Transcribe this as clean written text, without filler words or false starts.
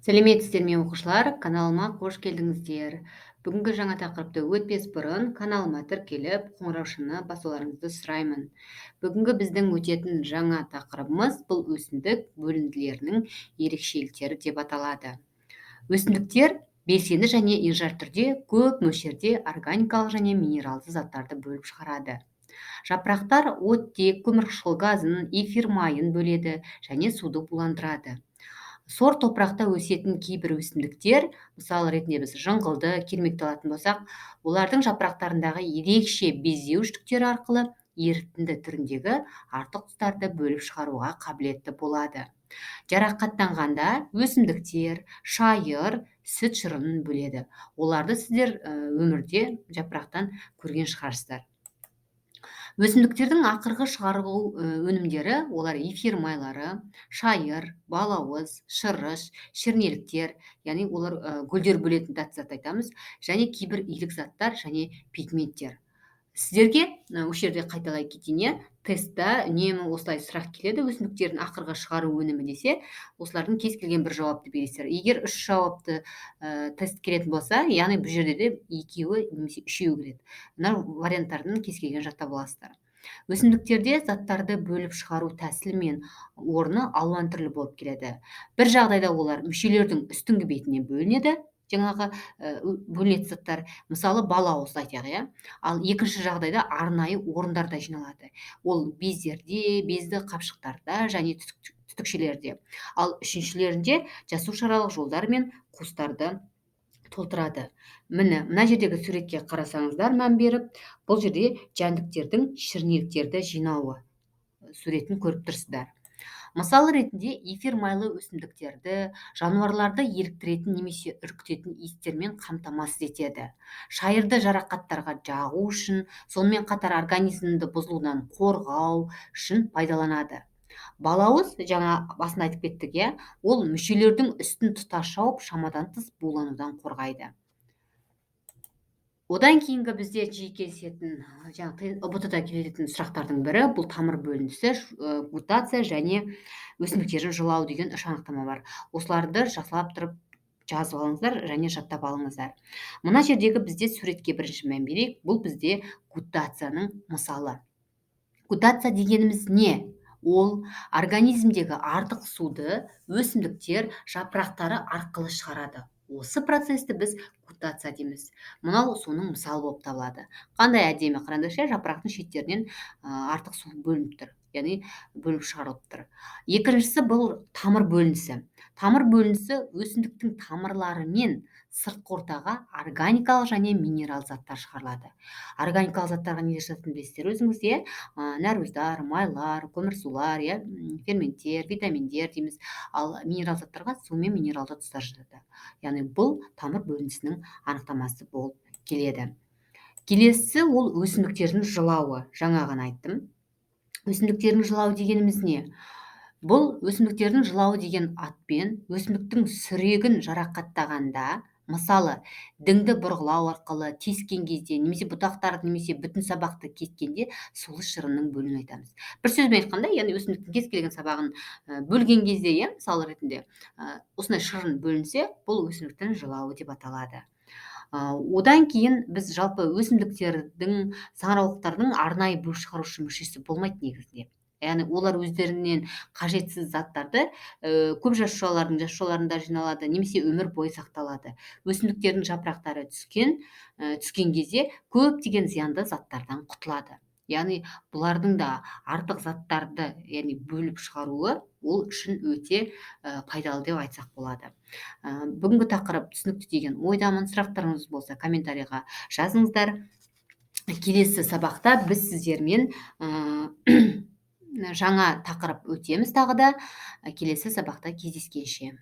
Сәлеметсіздер ме оқушылар, каналыма қош келдіңіздер. Бүгінгі жаңа тақырыпты өтпес бұрын каналыма тіркеліп, қоңыраушыны басуларыңызды сұраймын. Бүгінгі біздің өтетін жаңа тақырыбымыз бұл өсімдік бөлінділерінің ерекшеліктері деп аталады. Өсімдіктер белсенді және енжар түрде көп мөлшерде органикалық және минералды заттарды бөліп шығарады. Жапырақтар оттек, көмірқышқыл газын, эфир майын бөледі және суды буландырады. Сор топырақта өсетін кейбір өсімдіктер, мысалы ретінде біз жыңғылды келмекті алатын болсақ, олардың жапырақтарындағы ерекше безеуіштіктері арқылы ерітінді түріндегі артық тұстарды бөліп шығаруға қабілетті болады. Жарақаттанғанда өсімдіктер шайыр, сүт шырынын бөледі. Оларды сіздер өмірде жапырақтан көрген шығарсыздар. Өсімдіктердің ақырғы шығару өнімдері олар эфир майлары, шайыр, балауыз, шырыш, шернеліктер, яғни олар гүлдер бөлетін зат айтамыз, және кейбір илік заттар және пигменттер. Сіздерге осы жерде қайталай кетейін, тестта үнемі осылай сұрақ келеді, өсімдіктердің ақырғы шығару өнімі десе, осылардың кез келген бір жауапты бересіздер. Егер 3 жауапты тест келетін болса, яғни бұл жерде де 2-і немесе 3-і келеді. Мына варианттардың кез келген жаттап аласыздар. Өсімдіктерде заттарды бөліп шығару тәсілі мен орны алуан түрлі болып келеді. Бір жағдайда олар мүшелердің үстіңгі бетіне бөлінеді, жаңағы бөлінетін заттар, мысалы балауыз айтайық, ал екінші жағдайда арнайы орындарда жиналады. Ол бездерде, безді қапшықтарда және түтікшелерде. Ал үшіншілерінде жасушааралық жолдар мен қуыстарды толтырады. Мына жердегі суретке қарасаңыздар мән беріп, бұл жерде жәндіктердің шірнеліктерді жинауы суретін көріп тұрсыздар. Мысалы ретінде эфир майлы өсімдіктерді жануарларды еліктіретін немесе үркітетін иістермен қамтамасыз етеді. Шайырды жарақаттарға жағу үшін, сонымен қатар организмді бұзылудан қорғау үшін пайдаланады. Балауыз, жаңа басында айтып кеттік, ол мүшелердің үстін тұтас жауып, шамадан тыс буланудан қорғайды. Одан кейінгі бізде жиі кездесетін, ұбт-да келетін сұрақтардың бірі бұл тамыр бөлінісі, гутация және өсімдіктердің жылауы деген 3 анықтама бар. Осыларды жақсылап тұрып жазып алыңыздар және жаттап алыңыздар. Мына жердегі бізде суретке бірінші мән берейік. Бұл бізде гутацияның мысалы. Гутация дегеніміз не? Ол организмдегі артық суды өсімдіктер жапырақтары арқылы шығарады. Осы процесті біз гутация дейміз. Мынау соның мысалы болып табылады. Қандай әдемі, қараңдаршы, жапырақтың шеттерінен артық су бөлініп тұр, яғни бөліп шығарылып тұр. Екіншісі бұл тамыр бөлінісі. Тамыр бөлінісі өсімдіктің тамырлары мен сыртқы ортаға органикалық және минерал заттар шығарылады. Органикалық заттарға не жататынын білесіздер өзіңізде, нәруыздар, майлар, көмірсулар, ферменттер, витаминдер дейміз. Ал минерал заттарға су мен минералды тұстар жатады. Яғни бұл тамыр бөлінісінің анықтамасы болып келеді. Келесі ол өсімдіктердің жылауы. Жаңа ғана айттым. Өсімдіктердің жылауы дегеніміз не? Бұл өсімдіктердің жылауы деген атпен өсімдіктің сүрегін жарақаттағанда, мысалы, діңді бұрғылау арқылы тескен кезде, немесе бұтақтарды немесе бүтін сабақты кескенде сулы шырынның бөлінуін айтамыз. Бір сөзбен айтқанда, яғни өсімдіктің кез келген сабағын бөлген кезде, мысалы ретінде, осындай шырын бөлінсе, бұл өсімдіктің жылауы деп аталады. Одан кейін біз жалпы өсімдіктердің, саңырауқұлақтардың арнайы бөліп шығарушы мүшесі болмайды негізінде. Яғни олар өздерінен қажетсіз заттарды көп жасушаларында жиналады, немесе өмір бойы сақталады. Өсімдіктердің жапырақтары түскен кезде көптеген зиянды заттардан құтылады. Яғни бұлардың да артық заттарды бөліп шығаруы ол үшін өте пайдалы деп айтсақ болады. Бүгінгі тақырып түсінікті деген ойдамын. Сұрақтарыңыз болса комментарийға жазыңыздар. Келесі сабақта біз сіздермен жаңа тақырып өтеміз тағы да. Келесі сабақта кездескенше.